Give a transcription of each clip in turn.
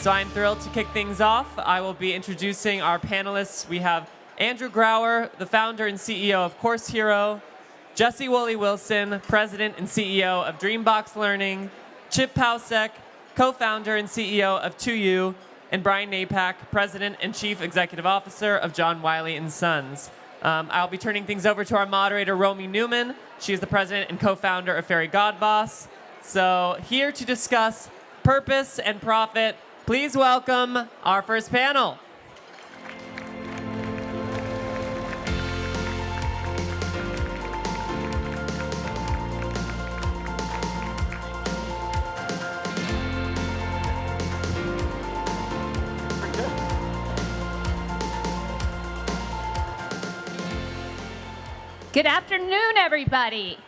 So I'm thrilled to kick things off. I will be introducing our panelists. We have Andrew Grauer, the founder and CEO of Course Hero, Jessie Woolley-Wilson, president and CEO of DreamBox Learning, Chip Paucek, co-founder and CEO of 2U, and Brian Napack, president and chief executive officer of John Wiley & Sons. I'll be turning things over to our moderator, Romy Newman. She is the president and co-founder of Fairygodboss. So here to discuss purpose and profit, please welcome our first panel. Good afternoon, everybody.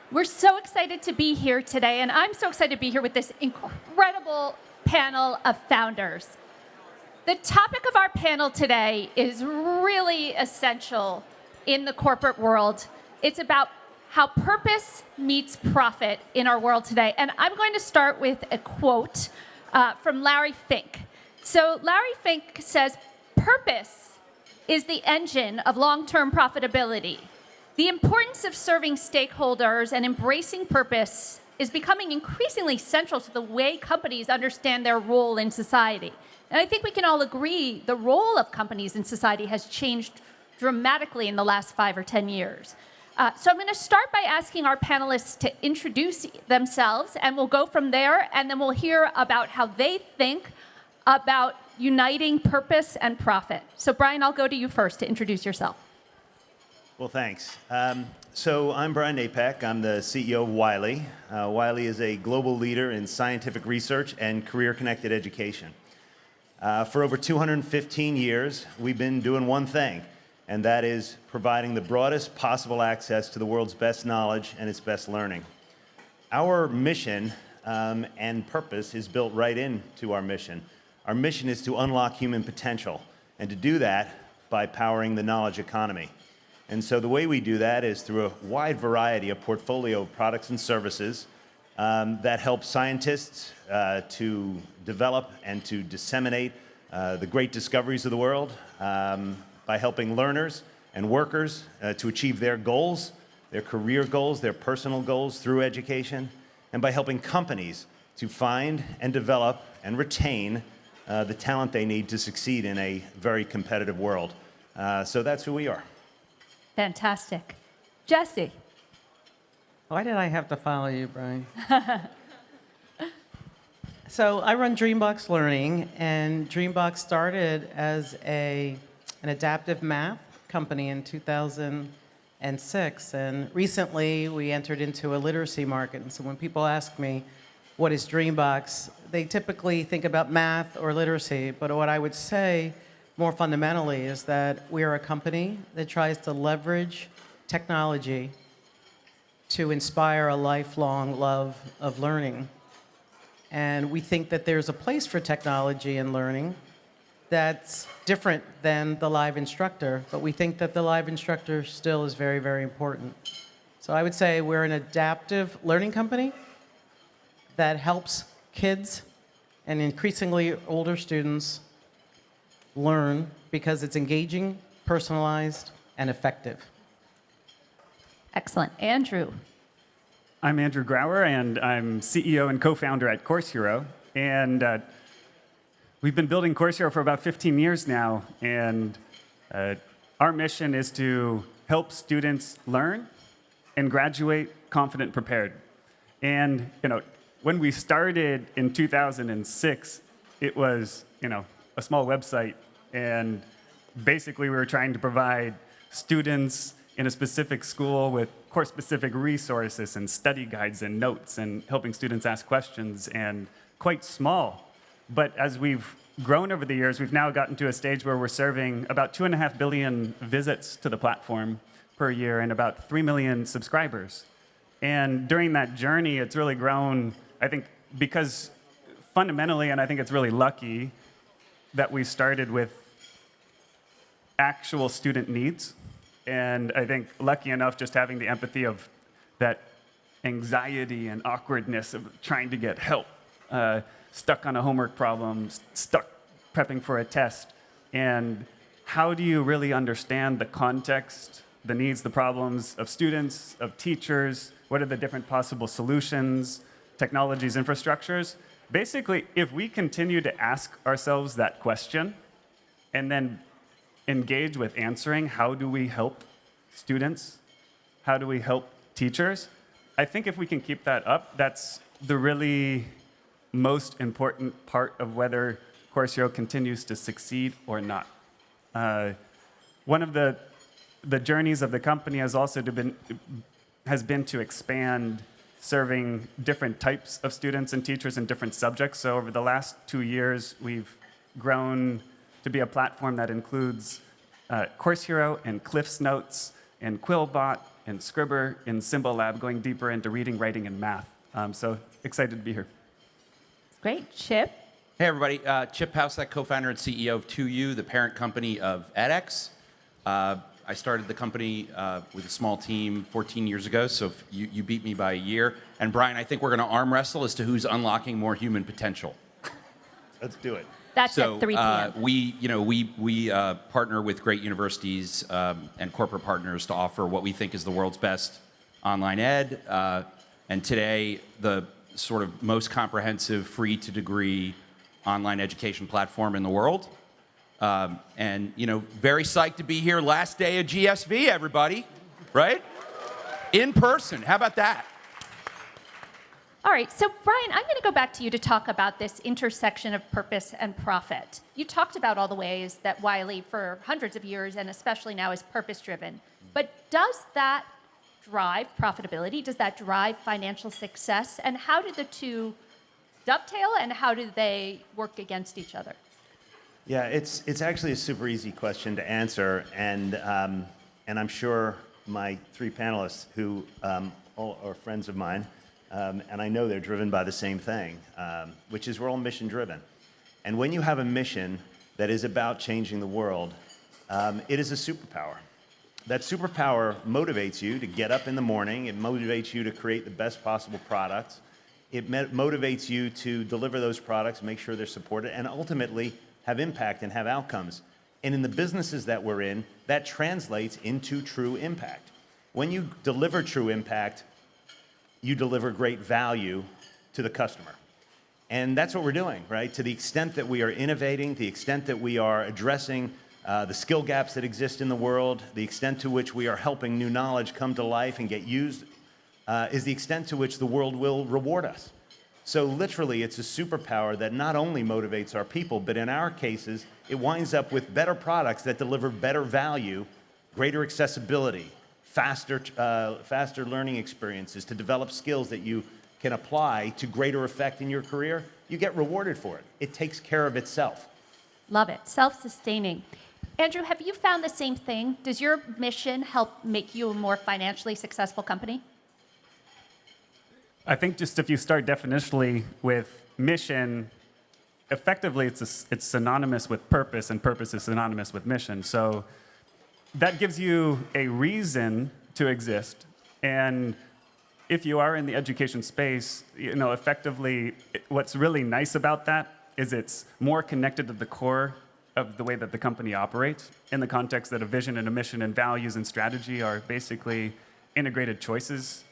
We're so excited to be here today, and I'm so excited to be here with this incredible panel of founders. The topic of our panel today is really essential in the corporate world. It's about how purpose meets profit in our world today. And I'm going to start with a quote from Larry Fink. So Larry Fink says, "Purpose is the engine of long-term profitability. The importance of serving stakeholders and embracing purpose is becoming increasingly central to the way companies understand their role in society." And I think we can all agree the role of companies in society has changed dramatically in the last 5 or 10 years. So I'm going to start by asking our panelists to introduce themselves, and we'll go from there, and then we'll hear about how they think about uniting purpose and profit. So Brian, I'll go to you first to introduce yourself. Well, thanks. So I'm Brian Napack. I'm the CEO of Wiley. Wiley is a global leader in scientific research and career-connected education. For over 215 years, we've been doing one thing, and that is providing the broadest possible access to the world's best knowledge and its best learning. Our mission and purpose is built right into our mission. Our mission is to unlock human potential, and to do that by powering the knowledge economy. And so the way we do that is through a wide variety of portfolio of products and services that help scientists to develop and to disseminate the great discoveries of the world, by helping learners and workers to achieve their goals, their career goals, their personal goals through education, and by helping companies to find and develop and retain the talent they need to succeed in a very competitive world. So that's who we are. Fantastic. Jessie. Why did I have to follow you, Brian? So I run DreamBox Learning, and DreamBox started as an adaptive math company in 2006, and recently we entered into a literacy market. And so when people ask me, what is DreamBox, they typically think about math or literacy, but what I would say more fundamentally is that we are a company that tries to leverage technology to inspire a lifelong love of learning. And we think that there's a place for technology in learning that's different than the live instructor, but we think that the live instructor still is very, very important. So I would say we're an adaptive learning company that helps kids and increasingly older students learn because it's engaging, personalized, and effective. Excellent. Andrew. I'm Andrew Grauer, and I'm CEO and co-founder at Course Hero. And we've been building Course Hero for about 15 years now. And our mission is to help students learn and graduate confident and prepared. And when we started in 2006, it was a small website, and basically we were trying to provide students in a specific school with course-specific resources and study guides and notes and helping students ask questions, and quite small. But as we've grown over the years, we've now gotten to a stage where we're serving about 2.5 billion visits to the platform per year and about 3 million subscribers. And during that journey, it's really grown, I think, because fundamentally, and I think it's really lucky, that we started with actual student needs. And I think lucky enough just having the empathy of that anxiety and awkwardness of trying to get help stuck on a homework problem, stuck prepping for a test. And how do you really understand the context, the needs, the problems of students, of teachers? What are the different possible solutions, technologies, infrastructures? Basically, if we continue to ask ourselves that question and then engage with answering, how do we help students? How do we help teachers? I think if we can keep that up, that's the really most important part of whether Course Hero continues to succeed or not. One of the journeys of the company has also been to expand serving different types of students and teachers in different subjects. So over the last 2 years, we've grown to be a platform that includes Course Hero and Cliff's Notes and Quillbot and Scribber and Symbol Lab, going deeper into reading, writing, and math. So excited to be here. Great. Chip? Hey, everybody. Chip Paucek, co-founder and CEO of 2U, the parent company of edX. I started the company with a small team 14 years ago, so you beat me by a year. And Brian, I think we're going to arm wrestle as to who's unlocking more human potential. Let's do it. That's at 3 p.m. We partner with great universities and corporate partners to offer what we think is the world's best online ed. And today, the sort of most comprehensive, free-to-degree online education platform in the world. And, very psyched to be here. Last day of GSV, everybody, right? In person. How about that? All right, so Brian, I'm going to go back to you to talk about this intersection of purpose and profit. You talked about all the ways that Wiley, for hundreds of years, and especially now, is purpose-driven. But does that drive profitability? Does that drive financial success? And how do the two dovetail, and how do they work against each other? Yeah, it's actually a super easy question to answer, and I'm sure my 3 panelists, who all are friends of mine, and I know they're driven by the same thing, which is we're all mission driven. And when you have a mission that is about changing the world, it is a superpower. That superpower motivates you to get up in the morning. It motivates you to create the best possible products. It motivates you to deliver those products, make sure they're supported, and ultimately have impact and have outcomes. And in the businesses that we're in, that translates into true impact. When you deliver true impact, you deliver great value to the customer. And that's what we're doing, right? To the extent that we are innovating, the extent that we are addressing the skill gaps that exist in the world, the extent to which we are helping new knowledge come to life and get used, is the extent to which the world will reward us. So literally, it's a superpower that not only motivates our people, but in our cases, it winds up with better products that deliver better value, greater accessibility, faster learning experiences to develop skills that you can apply to greater effect in your career. You get rewarded for it. It takes care of itself. Love it. Self-sustaining. Andrew, have you found the same thing? Does your mission help make you a more financially successful company? I think just if you start definitionally with mission, effectively it's synonymous with purpose, and purpose is synonymous with mission. So that gives you a reason to exist. And if you are in the education space, effectively, what's really nice about that is it's more connected to the core of the way that the company operates, in the context that a vision and a mission and values and strategy are basically integrated choices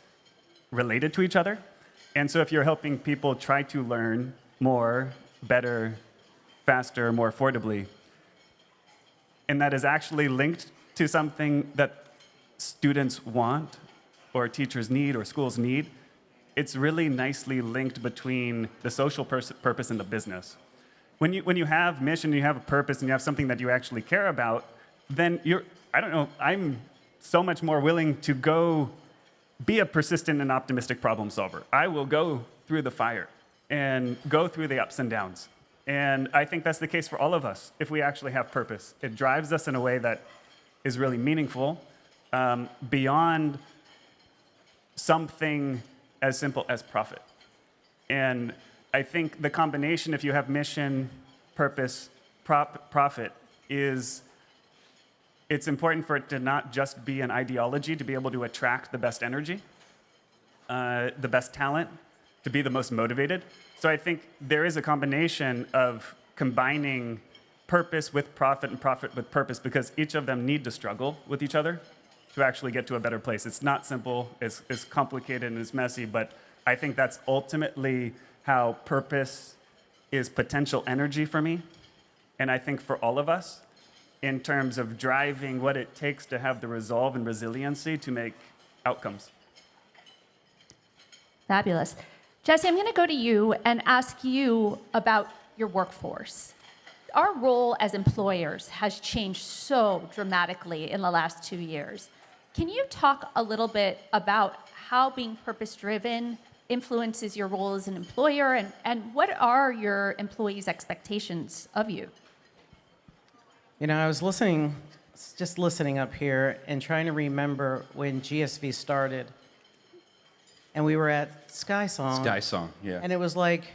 related to each other. And so if you're helping people try to learn more, better, faster, more affordably, and that is actually linked to something that students want or teachers need or schools need, it's really nicely linked between the social purpose and the business. When you have mission, you have a purpose, and you have something that you actually care about, then I'm so much more willing to go be a persistent and optimistic problem solver. I will go through the fire and go through the ups and downs. And I think that's the case for all of us if we actually have purpose. It drives us in a way that is really meaningful, beyond something as simple as profit. And I think the combination, if you have mission, purpose, profit, is it's important for it to not just be an ideology, to be able to attract the best energy, the best talent, to be the most motivated. So I think there is a combination of combining purpose with profit and profit with purpose, because each of them need to struggle with each other to actually get to a better place. It's not simple, it's complicated and it's messy, but I think that's ultimately how purpose is potential energy for me. And I think for all of us, in terms of driving what it takes to have the resolve and resiliency to make outcomes. Fabulous. Jessie, I'm going to go to you and ask you about your workforce. Our role as employers has changed so dramatically in the last 2 years. Can you talk a little bit about how being purpose-driven influences your role as an employer, and what are your employees' expectations of you? You know, I was just listening up here and trying to remember when GSV started. And we were at Sky Song. Sky Song, yeah. And it was like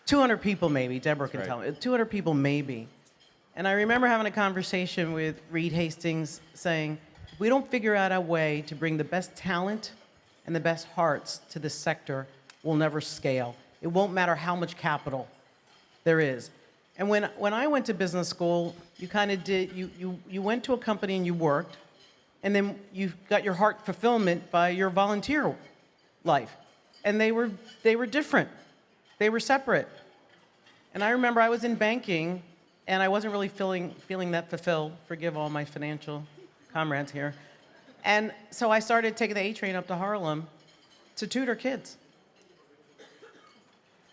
200 people maybe, Deborah can That's tell right. me, 200 people maybe. And I remember having a conversation with Reed Hastings saying, if we don't figure out a way to bring the best talent and the best hearts to this sector, we'll never scale. It won't matter how much capital there is. And when I went to business school, you kind of did, you went to a company and you worked, and then you got your heart fulfillment by your volunteer life. And they were different. They were separate. And I remember I was in banking, and I wasn't really feeling that fulfilled. Forgive all my financial comrades here. And so I started taking the A train up to Harlem to tutor kids.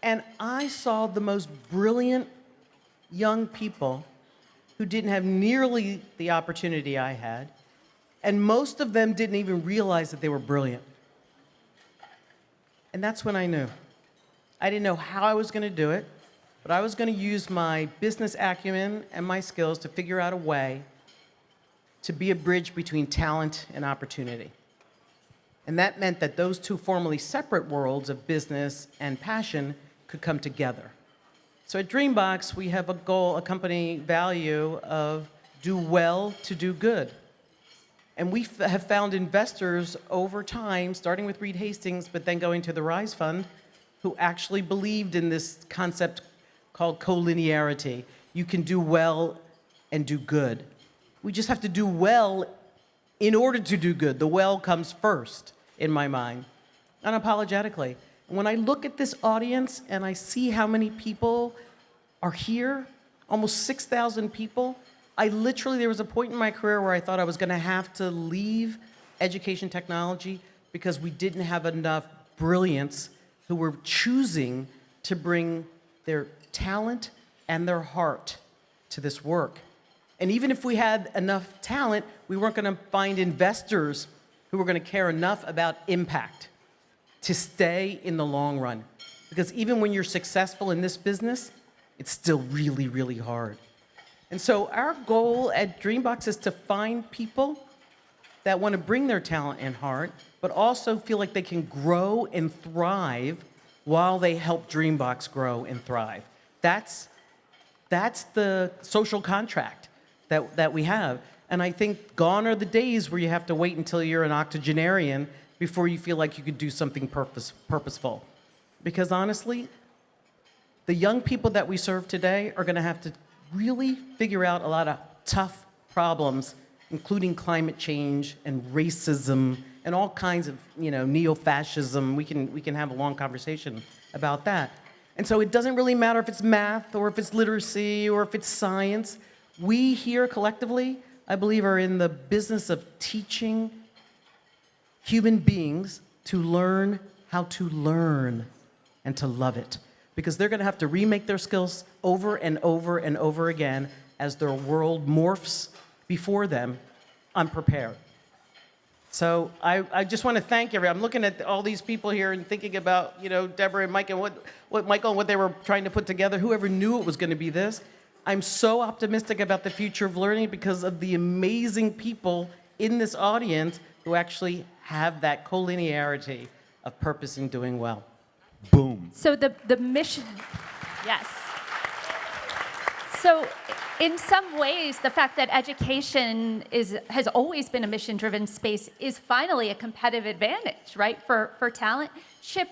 And I saw the most brilliant young people who didn't have nearly the opportunity I had, and most of them didn't even realize that they were brilliant. And that's when I knew. I didn't know how I was going to do it, but I was going to use my business acumen and my skills to figure out a way to be a bridge between talent and opportunity. And that meant that those two formerly separate worlds of business and passion could come together. So at DreamBox, we have a goal, a company value of do well to do good. And we have found investors over time, starting with Reed Hastings, but then going to the Rise Fund, who actually believed in this concept called collinearity. You can do well and do good. We just have to do well in order to do good. The well comes first, in my mind, unapologetically. And when I look at this audience and I see how many people are here, almost 6,000 people, there was a point in my career where I thought I was going to have to leave education technology because we didn't have enough brilliance who were choosing to bring their talent and their heart to this work. And even if we had enough talent, we weren't going to find investors who were going to care enough about impact to stay in the long run. Because even when you're successful in this business, it's still really, really hard. And so our goal at DreamBox is to find people that want to bring their talent and heart, but also feel like they can grow and thrive while they help DreamBox grow and thrive. That's the social contract that we have. And I think gone are the days where you have to wait until you're an octogenarian before you feel like you could do something purposeful. Because honestly, the young people that we serve today are going to have to really figure out a lot of tough problems, including climate change and racism and all kinds of, neo-fascism. We can have a long conversation about that. And so it doesn't really matter if it's math or if it's literacy or if it's science. We here collectively, I believe, are in the business of teaching human beings to learn how to learn and to love it. Because they're going to have to remake their skills over and over and over again as their world morphs before them unprepared. So I just want to thank everyone. I'm looking at all these people here and thinking about, Deborah and Mike and what they were trying to put together. Whoever knew it was going to be this. I'm so optimistic about the future of learning because of the amazing people in this audience who actually have that collinearity of purpose in doing well. Boom. So the mission, yes. So In some ways, the fact that education has always been a mission-driven space is finally a competitive advantage, right, for talent. Chip,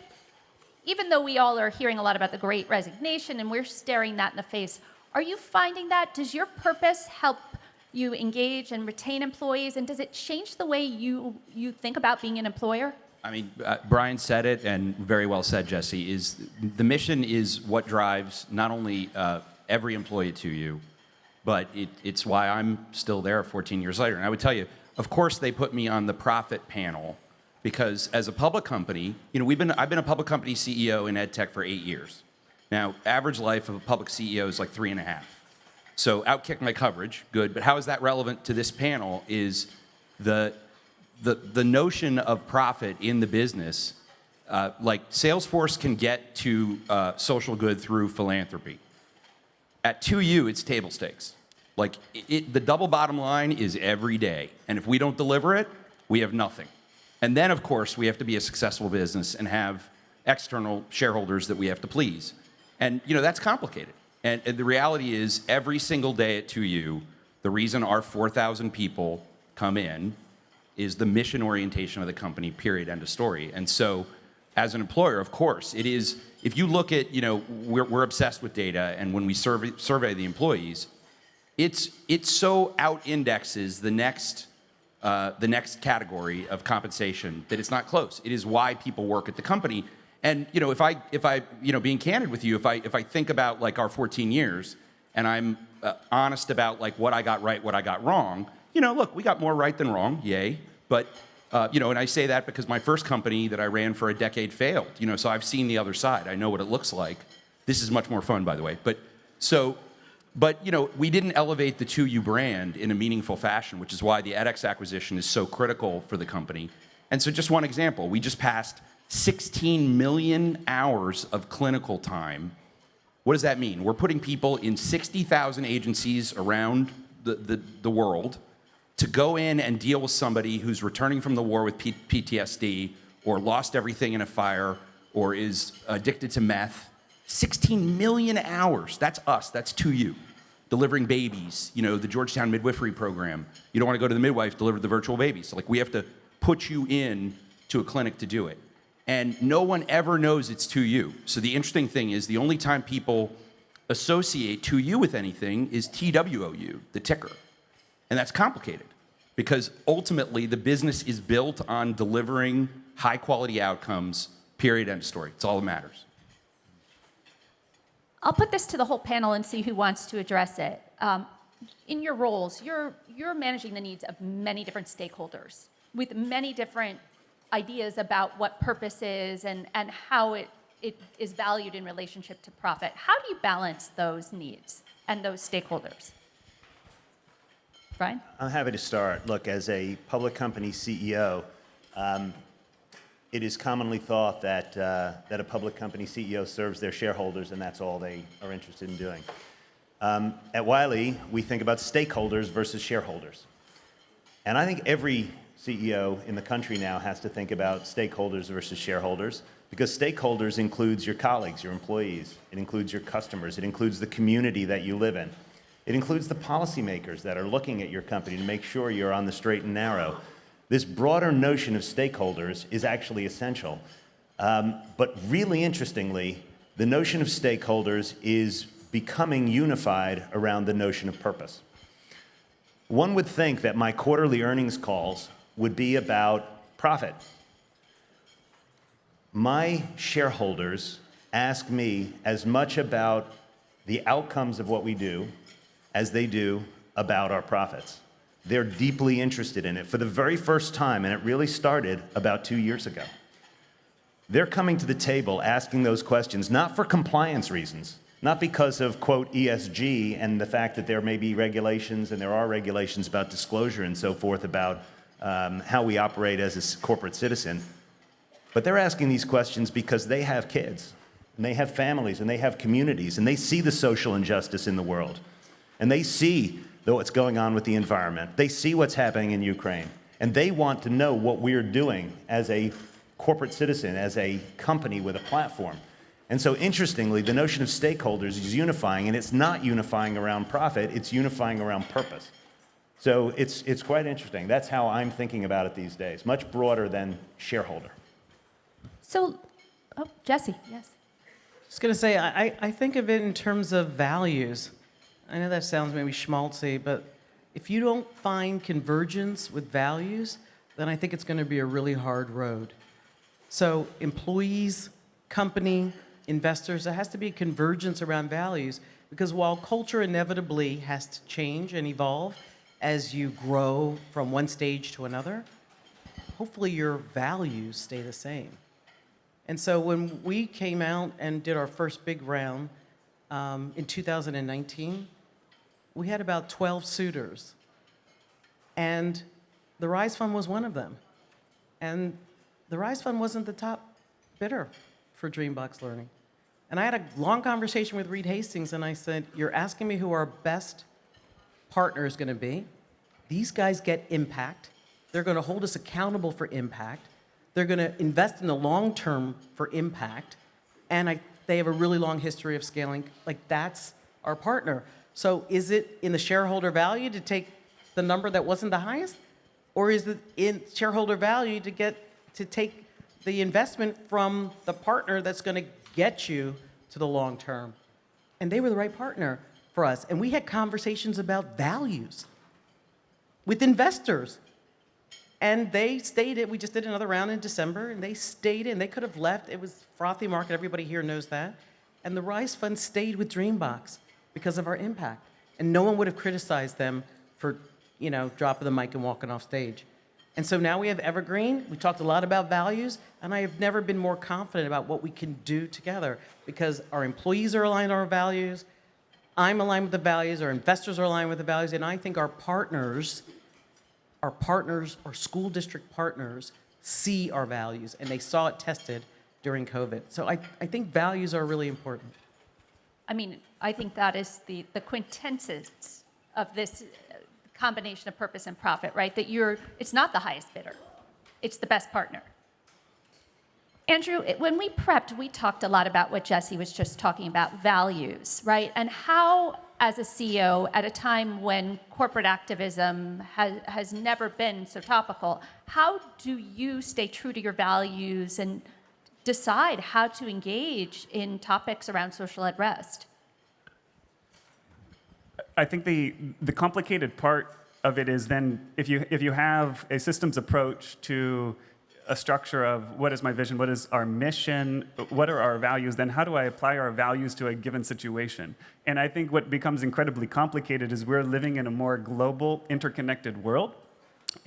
even though we all are hearing a lot about the Great Resignation and we're staring that in the face, are you finding that? Does your purpose help you engage and retain employees, and does it change the way you think about being an employer? I mean, Brian said it, and very well said, Jessie, is the mission is what drives not only every employee to you, but it's why I'm still there 14 years later. And I would tell you, of course, they put me on the profit panel because as a public company, you know, I've been a public company CEO in ed tech for 8 years. Now, average life of a public CEO is like 3.5. So outkick my coverage, good. But how is that relevant to this panel is the notion of profit in the business, like Salesforce can get to social good through philanthropy. At 2U, it's table stakes. Like, the double bottom line is every day. And if we don't deliver it, we have nothing. And then, of course, we have to be a successful business and have external shareholders that we have to please. And, you know, that's complicated. And the reality is, every single day at 2U, the reason our 4,000 people come in is the mission orientation of the company, period, end of story. And so, as an employer, of course, it is, if you look at, you know, we're obsessed with data, and when we survey the employees, it so out-indexes the next category of compensation that it's not close. It is why people work at the company. And, you know, if I, you know, being candid with you, if I think about like our 14 years, and I'm honest about like what I got right, what I got wrong, you know, look, we got more right than wrong, yay. But, you know, and I say that because my first company that I ran for a decade failed, you know, so I've seen the other side. I know what it looks like. This is much more fun, by the way. But, you know, we didn't elevate the 2U brand in a meaningful fashion, which is why the edX acquisition is so critical for the company. And so just one example, we just passed 16 million hours of clinical time. What does that mean? We're putting people in 60,000 agencies around the world to go in and deal with somebody who's returning from the war with PTSD or lost everything in a fire or is addicted to meth. 16 million hours. That's us. That's 2U. Delivering babies, you know, the Georgetown midwifery program. You don't want to go to the midwife, deliver the virtual baby. So, like, we have to put you in to a clinic to do it. And no one ever knows it's 2U. So the interesting thing is the only time people associate 2U with anything is TWOU, the ticker. And that's complicated because ultimately the business is built on delivering high quality outcomes, period, end of story. It's all that matters. I'll put this to the whole panel and see who wants to address it. In your roles, you're managing the needs of many different stakeholders with many different ideas about what purpose is and how it is valued in relationship to profit. How do you balance those needs and those stakeholders? Brian? I'm happy to start. Look, as a public company CEO, it is commonly thought that a public company CEO serves their shareholders and that's all they are interested in doing. At Wiley, we think about stakeholders versus shareholders. And I think every CEO in the country now has to think about stakeholders versus shareholders because stakeholders includes your colleagues, your employees. It includes your customers. It includes the community that you live in. It includes the policymakers that are looking at your company to make sure you're on the straight and narrow. This broader notion of stakeholders is actually essential. But really interestingly, the notion of stakeholders is becoming unified around the notion of purpose. One would think that my quarterly earnings calls would be about profit. My shareholders ask me as much about the outcomes of what we do as they do about our profits. They're deeply interested in it for the very first time, and it really started about 2 years ago. They're coming to the table asking those questions, not for compliance reasons, not because of, quote, ESG and the fact that there may be regulations, and there are regulations about disclosure and so forth about how we operate as a corporate citizen. But they're asking these questions because they have kids, and they have families, and they have communities, and they see the social injustice in the world. And they see what's going on with the environment. They see what's happening in Ukraine. And they want to know what we're doing as a corporate citizen, as a company with a platform. And so interestingly, the notion of stakeholders is unifying, and it's not unifying around profit, it's unifying around purpose. So it's quite interesting. That's how I'm thinking about it these days, much broader than shareholder. So, oh, Jessie, yes. Just going to say, I think of it in terms of values. I know that sounds maybe schmaltzy, but if you don't find convergence with values, then I think it's going to be a really hard road. So employees, company, investors, there has to be convergence around values, because while culture inevitably has to change and evolve as you grow from one stage to another, hopefully your values stay the same. And so when we came out and did our first big round in 2019, we had about 12 suitors. And the Rise Fund was one of them. And the Rise Fund wasn't the top bidder for DreamBox Learning. And I had a long conversation with Reed Hastings, and I said, you're asking me who our best partner is going to be. These guys get impact. They're going to hold us accountable for impact. They're going to invest in the long term for impact. And they have a really long history of scaling. Like, that's our partner. So is it in the shareholder value to take the number that wasn't the highest? Or is it in shareholder value to take the investment from the partner that's going to get you to the long term? And they were the right partner for us. And we had conversations about values with investors. And they stayed. We just did another round in December, and they stayed in. They could have left. It was frothy market. Everybody here knows that. And the Rise Fund stayed with DreamBox because of our impact. And no one would have criticized them for, dropping the mic and walking off stage. And so now we have Evergreen. We talked a lot about values, and I have never been more confident about what we can do together, because our employees are aligned on our values, I'm aligned with the values, our investors are aligned with the values, and I think our school district partners see our values, and they saw it tested during COVID. So I think values are really important. I mean, I think that is the quintessence of this combination of purpose and profit, right? That it's not the highest bidder, it's the best partner. Andrew, when we prepped, we talked a lot about what Jessie was just talking about, values, right? And how, as a CEO, at a time when corporate activism has never been so topical, how do you stay true to your values and decide how to engage in topics around social unrest? I think the complicated part of it is then if you have a systems approach to a structure of what is my vision, what is our mission, what are our values, then how do I apply our values to a given situation? And I think what becomes incredibly complicated is we're living in a more global, interconnected world.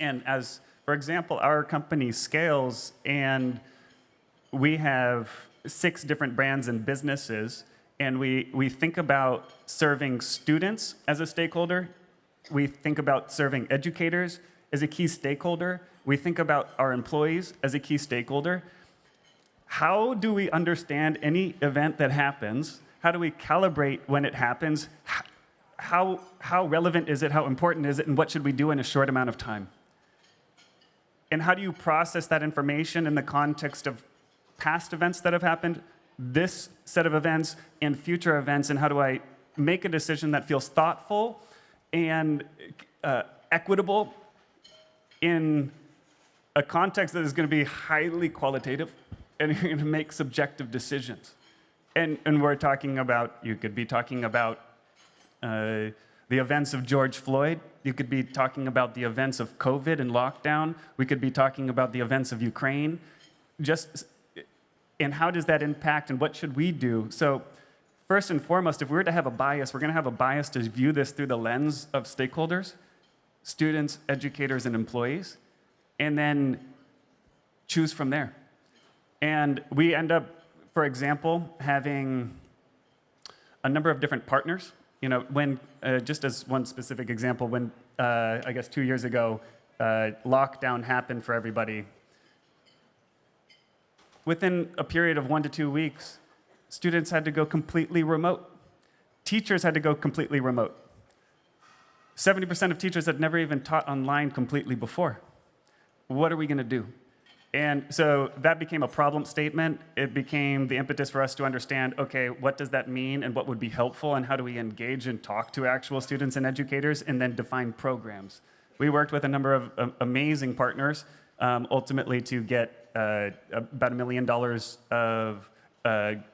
And as, for example, our company scales and we have 6 different brands and businesses, and we think about serving students as a stakeholder. We think about serving educators as a key stakeholder. We think about our employees as a key stakeholder. How do we understand any event that happens? How do we calibrate when it happens? How relevant is it? How important is it? And what should we do in a short amount of time? And how do you process that information in the context of past events that have happened, this set of events, and future events? And how do I make a decision that feels thoughtful and equitable in a context that is going to be highly qualitative, and you're going to make subjective decisions? And we're talking about, you could be talking about the events of George Floyd. You could be talking about the events of COVID and lockdown. We could be talking about the events of Ukraine. And how does that impact, and what should we do? So first and foremost, if we were to have a bias, we're going to have a bias to view this through the lens of stakeholders, students, educators, and employees, and then choose from there. And we end up, for example, having a number of different partners. When, just as one specific example, when, I guess 2 years ago, lockdown happened for everybody, within a period of 1 to 2 weeks, students had to go completely remote. Teachers had to go completely remote. 70% of teachers had never even taught online completely before. What are we going to do? And so that became a problem statement. It became the impetus for us to understand, okay, what does that mean and what would be helpful and how do we engage and talk to actual students and educators and then define programs. We worked with a number of amazing partners, ultimately to get about $1 million of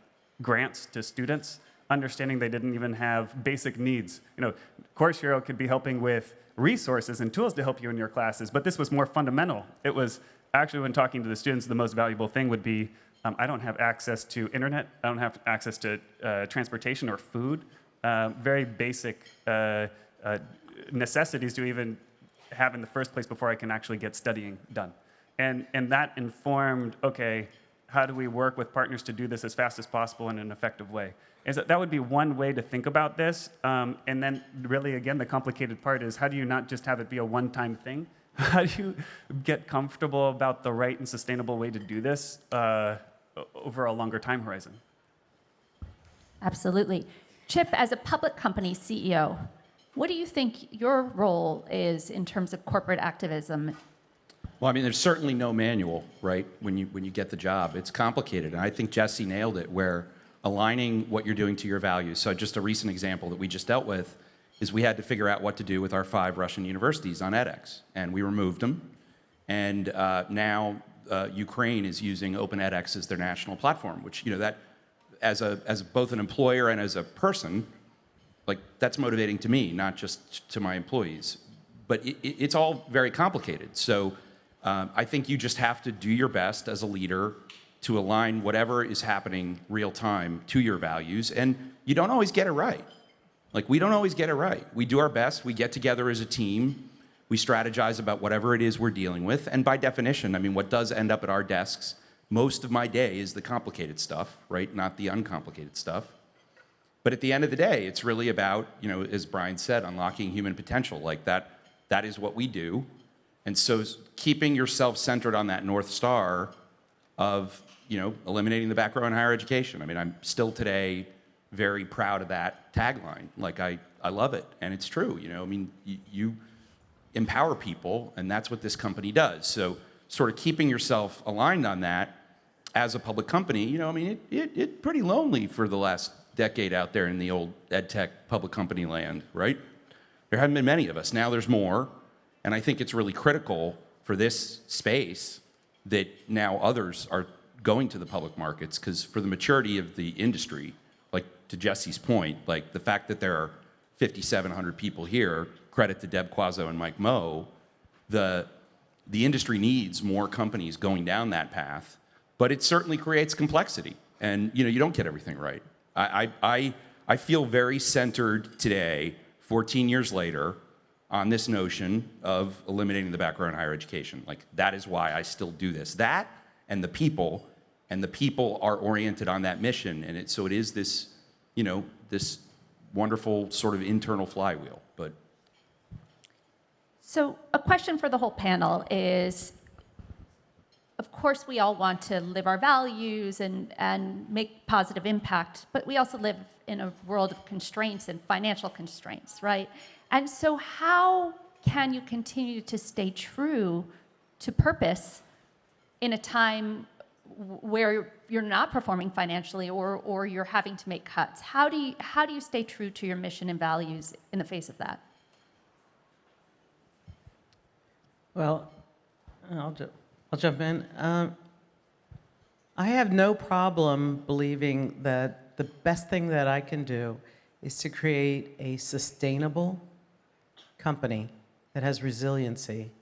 grants to students, understanding they didn't even have basic needs. You know, Course Hero could be helping with resources and tools to help you in your classes, but this was more fundamental. It was actually, when talking to the students, the most valuable thing would be, I don't have access to internet, I don't have access to transportation or food, very basic necessities to even have in the first place before I can actually get studying done. And that informed, okay, how do we work with partners to do this as fast as possible in an effective way? And so that would be one way to think about this. And then really, again, the complicated part is how do you not just have it be a one-time thing? How do you get comfortable about the right and sustainable way to do this over a longer time horizon? Absolutely. Chip, as a public company CEO, what do you think your role is in terms of corporate activism? Well, I mean, there's certainly no manual, right, when you get the job. It's complicated, and I think Jessie nailed it, where aligning what you're doing to your values. So just a recent example that we just dealt with is we had to figure out what to do with our 5 Russian universities on edX, and we removed them. And now Ukraine is using Open edX as their national platform, which, you know, that as both an employer and as a person, like, that's motivating to me, not just to my employees. But it's all very complicated. So I think you just have to do your best as a leader to align whatever is happening real time to your values, and you don't always get it right. Like, we don't always get it right. We do our best. We get together as a team. We strategize about whatever it is we're dealing with. And by definition, I mean, what does end up at our desks, most of my day is the complicated stuff, right? Not the uncomplicated stuff. But at the end of the day, it's really about, you know, as Brian said, unlocking human potential. Like, that is what we do. And so keeping yourself centered on that North Star of, you know, eliminating the back row in higher education. I mean, I'm still today very proud of that tagline. Like, I love it, and it's true. You know, I mean, you empower people, and that's what this company does. So sort of keeping yourself aligned on that as a public company, you know, I mean, it's pretty lonely for the last decade out there in the old ed tech public company land, right? There haven't been many of us. Now there's more, and I think it's really critical for this space that now others are going to the public markets, because for the maturity of the industry, like, to Jessie's point, like, the fact that there are 5,700 people here, credit to Deb Quazzo and Mike Moe, the industry needs more companies going down that path, but it certainly creates complexity, and, you know, you don't get everything right. I feel very centered today, 14 years later, on this notion of eliminating the back row in higher education. Like, that is why I still do this. That and the people are oriented on that mission, and so it is this, you know, this wonderful sort of internal flywheel. But So a question for the whole panel is, of course, we all want to live our values and make positive impact, but we also live in a world of constraints and financial constraints, right? And so how can you continue to stay true to purpose in a time where you're not performing financially or you're having to make cuts? How do you stay true to your mission and values in the face of that? Well, I'll jump in. I have no problem believing that the best thing that I can do is to create a sustainable company that has resiliency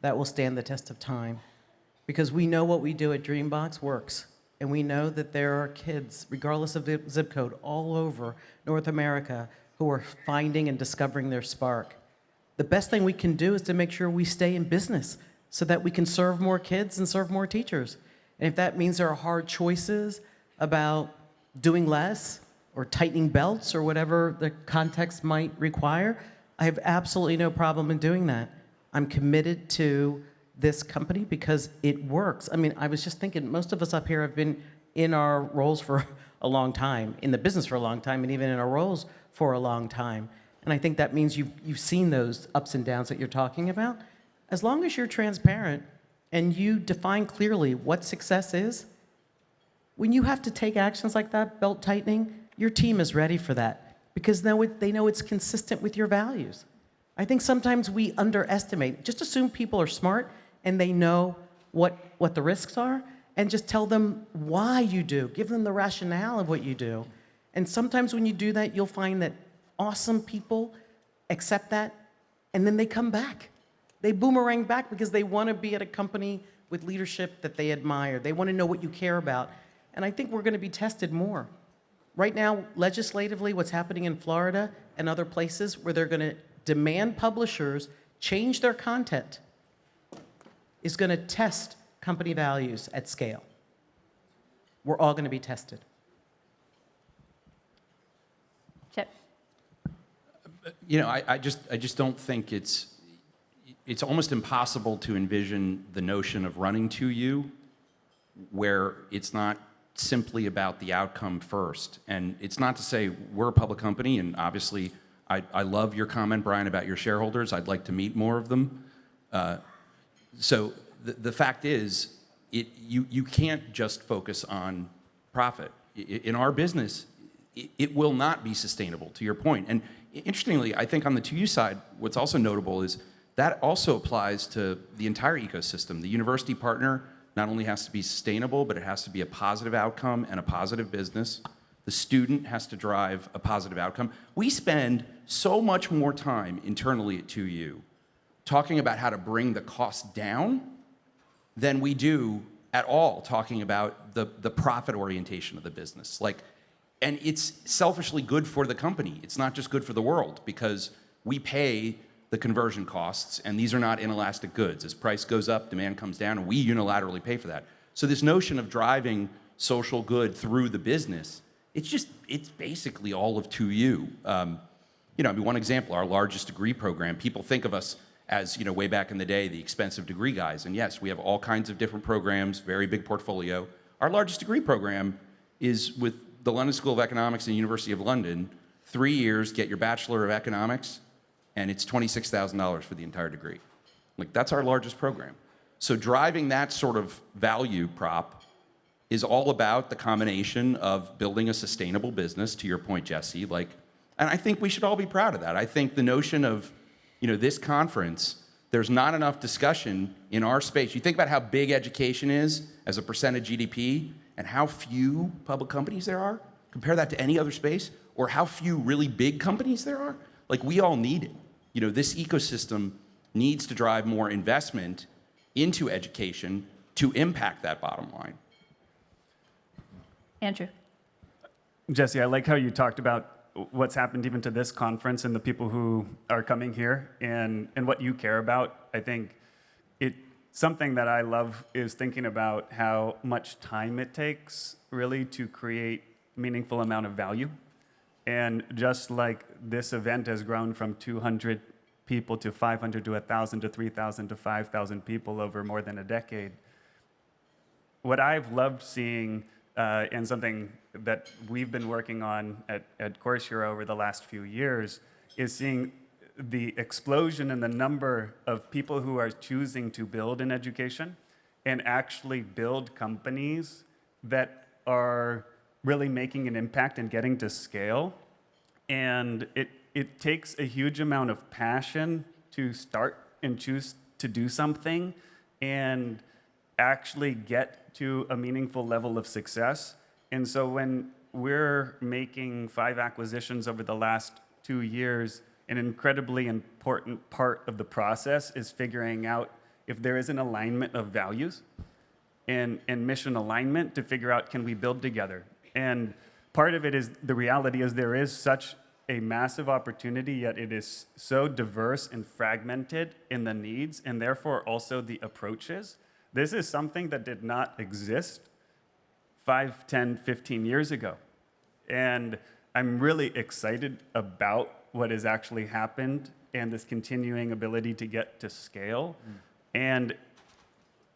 that will stand the test of time. Because we know what we do at DreamBox works. And we know that there are kids, regardless of the zip code, all over North America who are finding and discovering their spark. The best thing we can do is to make sure we stay in business so that we can serve more kids and serve more teachers. And if that means there are hard choices about doing less or tightening belts or whatever the context might require, I have absolutely no problem in doing that. I'm committed to this company because it works. I mean, I was just thinking, most of us up here have been in our roles for a long time, in the business for a long time, and even in our roles for a long time. And I think that means you've seen those ups and downs that you're talking about. As long as you're transparent and you define clearly what success is, when you have to take actions like that, belt tightening, your team is ready for that because now they know it's consistent with your values. I think sometimes we underestimate. Just assume people are smart and they know what the risks are, and just tell them why you do. Give them the rationale of what you do. And sometimes when you do that, you'll find that awesome people accept that, and then they come back. They boomerang back because they want to be at a company with leadership that they admire. They want to know what you care about. And I think we're going to be tested more. Right now, legislatively, what's happening in Florida and other places where they're going to demand publishers change their content is going to test company values at scale. We're all going to be tested. Chip. You know, I just don't think it's almost impossible to envision the notion of running to you where it's not simply about the outcome first. And it's not to say we're a public company, and obviously I love your comment, Brian, about your shareholders. I'd like to meet more of them. So the fact is, you can't just focus on profit. In our business, it will not be sustainable, to your point. And interestingly, I think on the 2U side, what's also notable is that also applies to the entire ecosystem. The university partner not only has to be sustainable, but it has to be a positive outcome and a positive business. The student has to drive a positive outcome. We spend so much more time internally at 2U talking about how to bring the cost down than we do at all talking about the profit orientation of the business. And it's selfishly good for the company. It's not just good for the world because we pay the conversion costs, and these are not inelastic goods. As price goes up, demand comes down, and we unilaterally pay for that. So this notion of driving social good through the business, it's basically all of 2U. One example, our largest degree program, people think of us as, way back in the day, the expensive degree guys. And yes, we have all kinds of different programs, very big portfolio. Our largest degree program is with the London School of Economics and University of London. 3 years, get your Bachelor of Economics, and it's $26,000 for the entire degree. That's our largest program. So driving that sort of value prop is all about the combination of building a sustainable business, to your point, Jessie. And I think we should all be proud of that. I think the notion of, this conference, there's not enough discussion in our space. You think about how big education is as a percent of GDP and how few public companies there are. Compare that to any other space, or how few really big companies there are. We all need it. This ecosystem needs to drive more investment into education to impact that bottom line. Andrew. Jessie, I like how you talked about what's happened even to this conference and the people who are coming here and what you care about. I think something that I love is thinking about how much time it takes really to create meaningful amount of value. And just like this event has grown from 200 people to 500 to 1,000 to 3,000 to 5,000 people over more than a decade, what I've loved seeing and something that we've been working on at Course Hero over the last few years is seeing the explosion in the number of people who are choosing to build in education and actually build companies that are really making an impact and getting to scale. And it takes a huge amount of passion to start and choose to do something and actually get to a meaningful level of success. And so when we're making 5 acquisitions over the last 2 years, an incredibly important part of the process is figuring out if there is an alignment of values and mission alignment to figure out, can we build together? And part of it is, the reality is there is such a massive opportunity, yet it is so diverse and fragmented in the needs and therefore also the approaches. This is something that did not exist 5, 10, 15 years ago. And I'm really excited about what has actually happened and this continuing ability to get to scale. And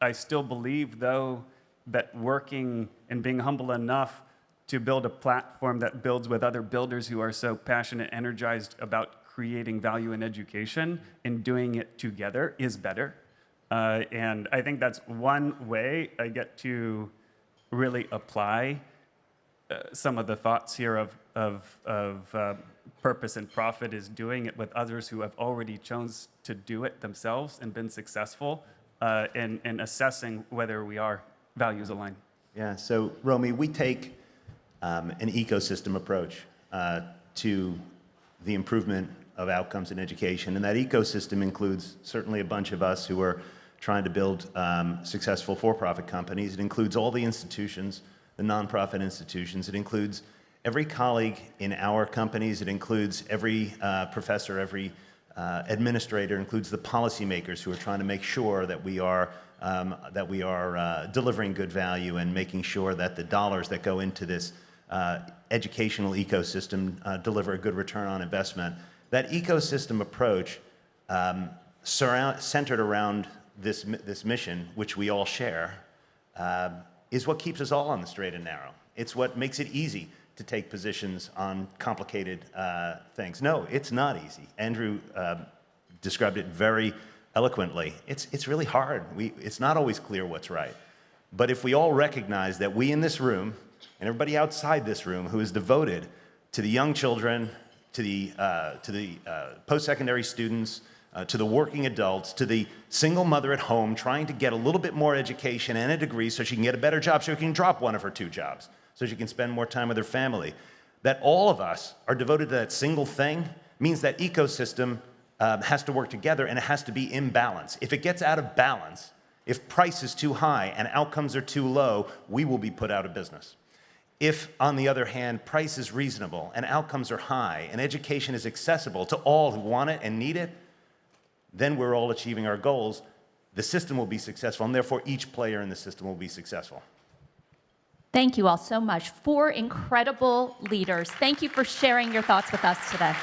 I still believe, though, that working and being humble enough to build a platform that builds with other builders who are so passionate, energized about creating value in education and doing it together is better. And I think that's one way I get to really apply some of the thoughts here of purpose and profit, is doing it with others who have already chose to do it themselves and been successful, and assessing whether we are values aligned. Yeah, so Romy, we take an ecosystem approach to the improvement of outcomes in education, and that ecosystem includes certainly a bunch of us who are trying to build successful for-profit companies. It includes all the institutions, the nonprofit institutions. It includes every colleague in our companies. It includes every professor, every administrator. It includes the policymakers who are trying to make sure that we are delivering good value and making sure that the dollars that go into this educational ecosystem deliver a good return on investment. That ecosystem approach centered around this mission, which we all share, is what keeps us all on the straight and narrow. It's what makes it easy to take positions on complicated things. No, it's not easy. Andrew described it very eloquently. It's really hard. It's not always clear what's right. But if we all recognize that we in this room, and everybody outside this room who is devoted to the young children, to the post-secondary students, to the working adults, to the single mother at home trying to get a little bit more education and a degree so she can get a better job, so she can drop one of her 2 jobs, so she can spend more time with her family, that all of us are devoted to that single thing, means that ecosystem has to work together, and it has to be in balance. If it gets out of balance, if price is too high and outcomes are too low, we will be put out of business. If, on the other hand, price is reasonable and outcomes are high and education is accessible to all who want it and need it, then we're all achieving our goals. The system will be successful, and therefore each player in the system will be successful. Thank you all so much. 4 incredible leaders. Thank you for sharing your thoughts with us today.